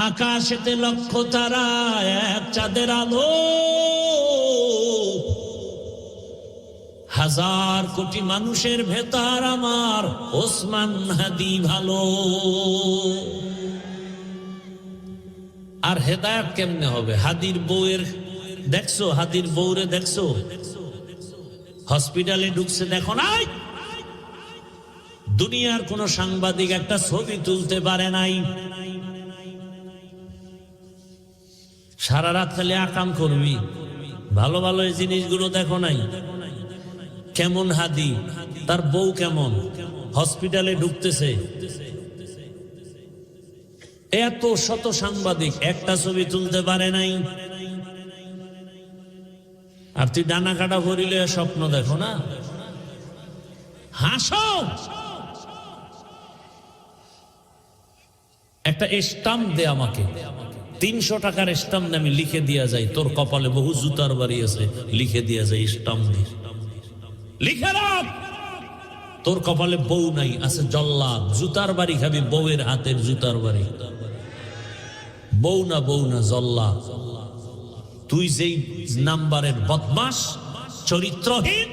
আকাশেতে লক্ষ তারা, এক চাঁদের আলো, হাজার কোটি মানুষের ভেতর আমার ওসমান হাদি ভালো। আর হেদায়েত কেমনে হবে? হাদির বউয়ের দেখছো, হাদির বউরে দেখছো? হসপিটালে ঢুকছে, দেখো নাই? দুনিয়ার কোন সাংবাদিক একটা ছবি তুলতে পারে নাই। সারা রাত খালি আকাম করবি, ভালো ভালো এই জিনিসগুলো দেখো নাই? কেমন হাদি, তার বউ কেমন, হসপিটালে ঢুকতেছে, এত শত সাংবাদিক একটা ছবি তুলতে পারে নাই। আর তুই ডানা কাটা ভরিলে স্বপ্ন দেখো না? হাসো। একটা স্টাম্প দে আমাকে, 300 টাকার স্টাম্প আমি লিখে দিয়া যাই, তোর কপালে বহু জুতার বাড়ি আছে, লিখে দিয়া যাই স্টাম্প দিয়ে, লিখে রাখ। তোর কপালে বউ নাই, আছে জল্লাদ, জুতার বাড়ি খাবি, বউয়ের হাতের জুতার বাড়ি। বউ না জল্লাদ। তুই যেই নাম্বারের বদমাস, চরিত্রহীন,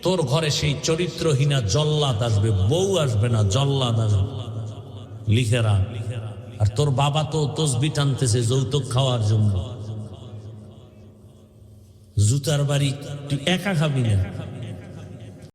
তোর ঘরে সেই চরিত্রহীনা জল্লাদ আসবে, বউ আসবে না, জল্লাদ আসবে। লিখে রাখ। আর তোর বাবা তো তসবি টানতেছে যৌতুক খাওয়ার জন্য। জুতার বাড়ি তুই একা খাবি না,